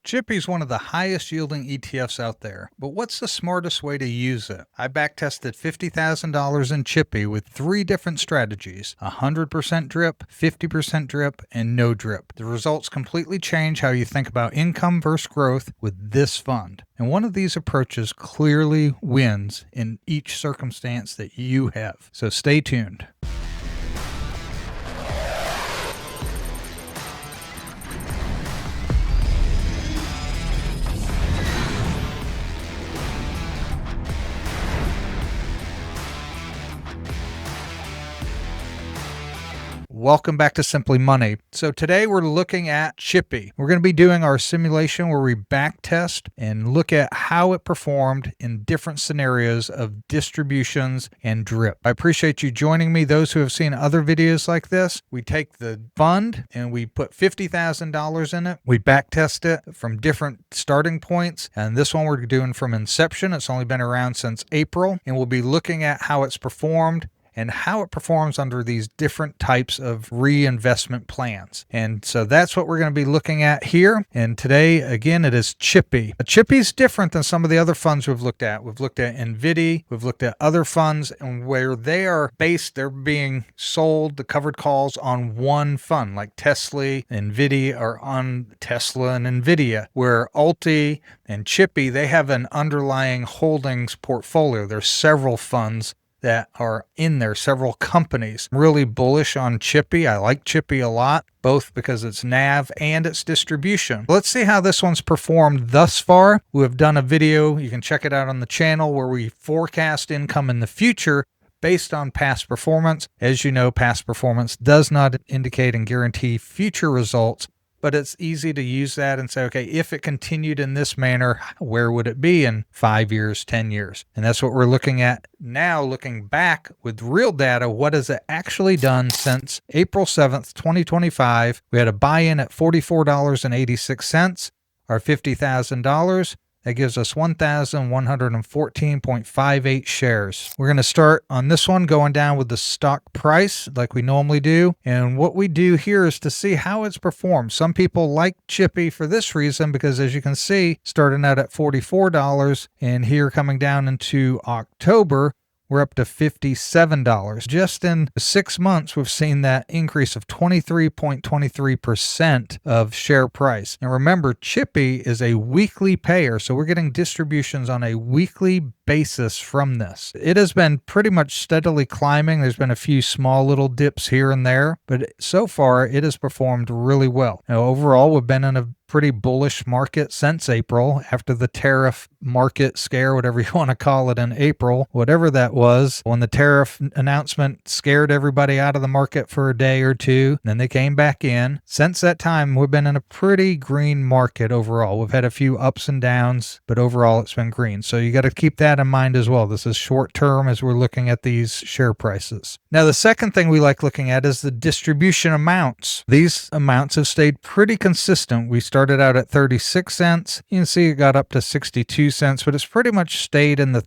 CHPY is one of the highest yielding ETFs out there, but what's the smartest way to use it? I backtested $50,000 in CHPY with 3 different strategies: 100% drip, 50% drip, and no drip. The results completely change how you think about income versus growth with this fund. And one of these approaches clearly wins in each circumstance that you have. So stay tuned. Welcome back to Simply Money. So today we're looking at CHPY. We're going to be doing our simulation where we backtest and look at how it performed in different scenarios of distributions and drip. I appreciate you joining me. Those who have seen other videos like this, we take the fund and we put $50,000 in it. We backtest it from different starting points. And this one we're doing from inception. It's only been around since April. And we'll be looking at how it's performed and how it performs under these different types of reinvestment plans. And so that's what we're going to be looking at here. And today, again, it is CHPY. CHPY is different than some of the other funds we've looked at. We've looked at NVIDIA, we've looked at other funds, and where they are based, they're being sold, the covered calls, on one fund, like Tesla, NVIDIA are on Tesla and NVIDIA, where Alti and CHPY, they have an underlying holdings portfolio. There's several funds that are in there, several companies. I'm really bullish on CHPY. I like CHPY a lot, both because it's NAV and its distribution. Let's see how this one's performed thus far. We have done a video, you can check it out on the channel, where we forecast income in the future based on past performance. As you know, past performance does not indicate and guarantee future results, but it's easy to use that and say, okay, if it continued in this manner, where would it be in 5 years, 10 years? And that's what we're looking at now, looking back with real data. What has it actually done since April 7th, 2025? We had a buy-in at $44.86, our $50,000. That gives us 1,114.58 shares. We're going to start on this one going down with the stock price like we normally do. And what we do here is to see how it's performed. Some people like CHPY for this reason, because as you can see, starting out at $44 and here coming down into October, we're up to $57. Just in 6 months, we've seen that increase of 23.23% of share price. And remember, CHPY is a weekly payer, so we're getting distributions on a weekly basis from this. It has been pretty much steadily climbing. There's been a few small little dips here and there, but so far it has performed really well. Now, overall, we've been in a pretty bullish market since April, after the tariff market scare, whatever you want to call it, in April, whatever that was, when the tariff announcement scared everybody out of the market for a day or two, then they came back in. Since that time, we've been in a pretty green market overall. We've had a few ups and downs, but overall it's been green. So you got to keep that in mind as well. This is short term as we're looking at these share prices. Now, the second thing we like looking at is the distribution amounts. These amounts have stayed pretty consistent. We started out at 36 cents. You can see it got up to 62 cents, but it's pretty much stayed in the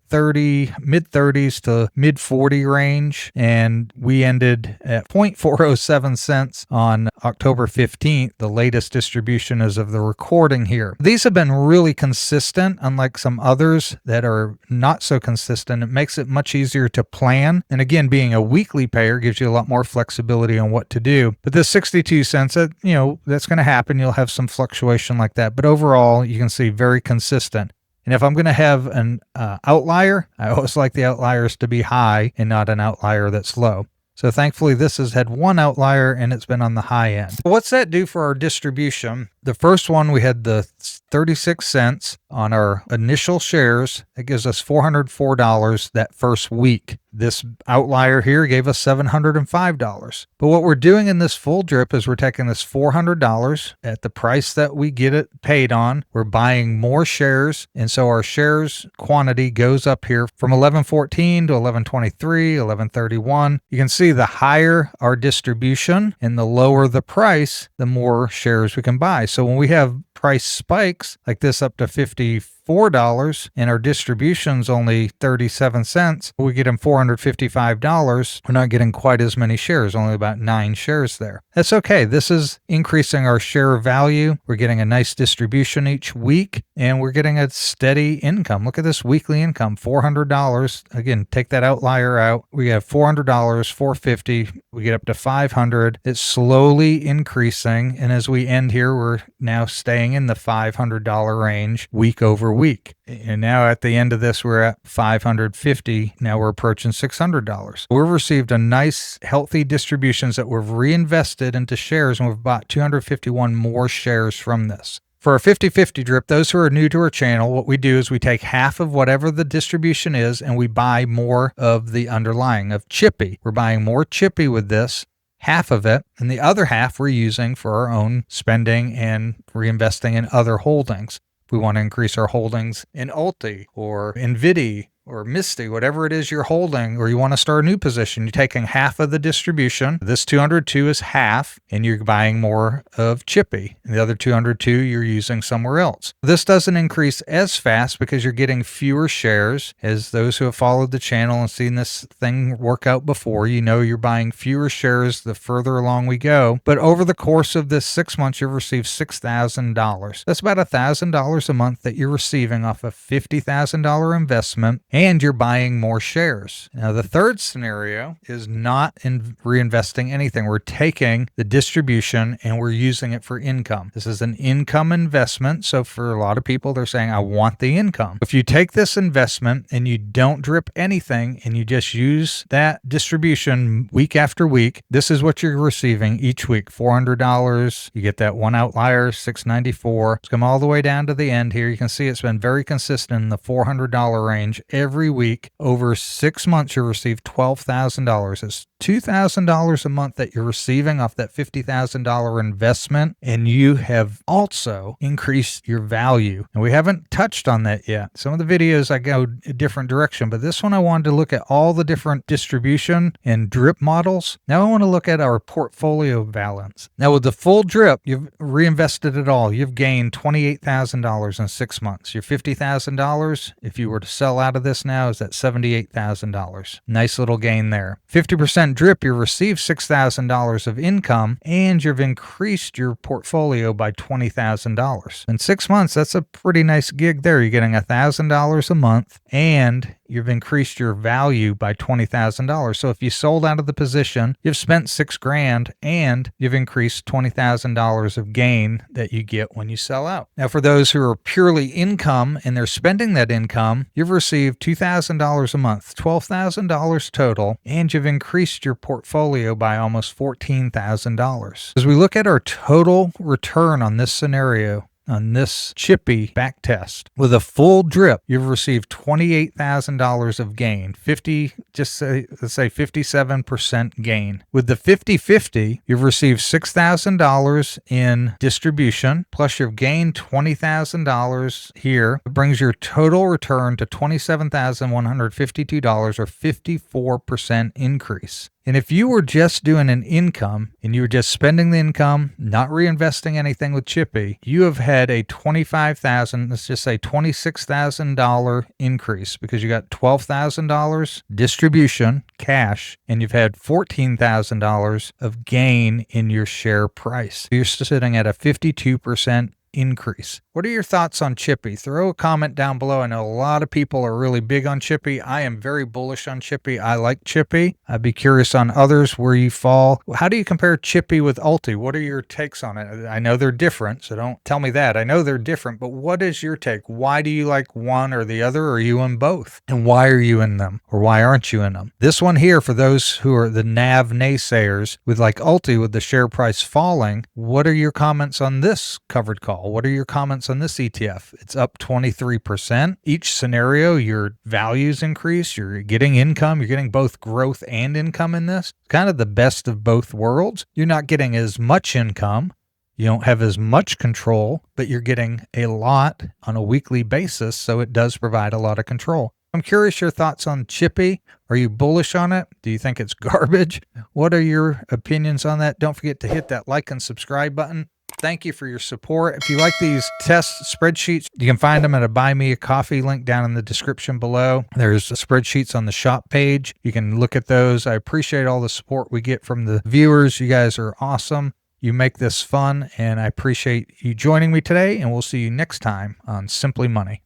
mid 30s to mid 40 range. And we ended at 0.407 cents on October 15th. The latest distribution as of the recording here. These have been really consistent, unlike some others that are not so consistent. It makes it much easier to plan. And again, being a weekly payer gives you a lot more flexibility on what to do. But this 62 cents, that's going to happen. You'll have some fluctuation like that. But overall, you can see very consistent. And if I'm going to have an outlier, I always like the outliers to be high and not an outlier that's low. So thankfully, this has had one outlier and it's been on the high end. What's that do for our distribution? The first one, we had the 36 cents on our initial shares. That gives us $404 that first week. This outlier here gave us $705. But what we're doing in this full drip is we're taking this $400 at the price that we get it paid on. We're buying more shares. And so our shares quantity goes up here from 1114 to 1123, 1131. You can see the higher our distribution and the lower the price, the more shares we can buy. So when we have price spikes like this up to 54 $4 and our distribution's only 37 cents, we get them $455. We're not getting quite as many shares, only about 9 shares there. That's okay. This is increasing our share value. We're getting a nice distribution each week, and we're getting a steady income. Look at this weekly income, $400. Again, take that outlier out. We have $400, $450. We get up to $500. It's slowly increasing, and as we end here, we're now staying in the $500 range week over week. And now at the end of this, we're at $550. Now we're approaching $600. We've received a nice, healthy distributions that we've reinvested into shares, and we've bought 251 more shares from this. For our 50/50 drip, those who are new to our channel, what we do is we take half of whatever the distribution is and we buy more of the underlying of CHPY. We're buying more CHPY with this, half of it, and the other half we're using for our own spending and reinvesting in other holdings. We want to increase our holdings in Ulti or NVIDIA or Misty, whatever it is you're holding, or you want to start a new position. You're taking half of the distribution. This 202 is half, and you're buying more of CHPY. And the other 202 you're using somewhere else. This doesn't increase as fast because you're getting fewer shares. As those who have followed the channel and seen this thing work out before, you know you're buying fewer shares the further along we go. But over the course of this 6 months, you've received $6,000. That's about $1,000 a month that you're receiving off a $50,000 investment, and you're buying more shares. Now, the third scenario is not in reinvesting anything. We're taking the distribution and we're using it for income. This is an income investment. So for a lot of people, they're saying, I want the income. If you take this investment and you don't drip anything and you just use that distribution week after week, this is what you're receiving each week, $400. You get that one outlier, $694. Let's come all the way down to the end here. You can see it's been very consistent in the $400 range every week. Over 6 months, you receive $12,000. It's $2,000 a month that you're receiving off that $50,000 investment, and you have also increased your value. And we haven't touched on that yet. Some of the videos I go a different direction, but this one I wanted to look at all the different distribution and drip models. Now I want to look at our portfolio balance. Now with the full drip, you've reinvested it all. You've gained $28,000 in 6 months. Your $50,000, if you were to sell out of this now, is at $78,000. Nice little gain there. 50% drip, you receive $6,000 of income, and you've increased your portfolio by $20,000. In 6 months, that's a pretty nice gig there. You're getting $1,000 a month, and you've increased your value by $20,000. So if you sold out of the position, you've spent $6,000 and you've increased $20,000 of gain that you get when you sell out. Now, for those who are purely income and they're spending that income, you've received $2,000 a month, $12,000 total, and you've increased your portfolio by almost $14,000. As we look at our total return on this scenario, on this CHPY backtest, with a full drip, you've received $28,000 of gain. Let's say 57% gain. With the 50/50, you've received $6,000 in distribution, plus you've gained $20,000 here. It brings your total return to $27,152, or 54% increase. And if you were just doing an income and you were just spending the income, not reinvesting anything with CHPY, you have had a $26,000 increase because you got $12,000 distribution, cash, and you've had $14,000 of gain in your share price. You're sitting at a 52% increase. What are your thoughts on CHPY? Throw a comment down below. I know a lot of people are really big on CHPY. I am very bullish on CHPY. I like CHPY. I'd be curious on others where you fall. How do you compare CHPY with Ulti? What are your takes on it? I know they're different, so don't tell me that. I know they're different, but what is your take? Why do you like one or the other? Or are you in both? And why are you in them? Or why aren't you in them? This one here, for those who are the NAV naysayers, with like Ulti, with the share price falling, what are your comments on this covered call? What are your comments on this ETF? It's up 23%. Each scenario, your values increase. You're getting income. You're getting both growth and income in this. Kind of the best of both worlds. You're not getting as much income. You don't have as much control, but you're getting a lot on a weekly basis. So it does provide a lot of control. I'm curious your thoughts on CHPY. Are you bullish on it? Do you think it's garbage? What are your opinions on that? Don't forget to hit that like and subscribe button. Thank you for your support. If you like these test spreadsheets, you can find them at a Buy Me a Coffee link down in the description below. There's spreadsheets on the shop page. You can look at those. I appreciate all the support we get from the viewers. You guys are awesome. You make this fun, and I appreciate you joining me today, and we'll see you next time on Simply Money.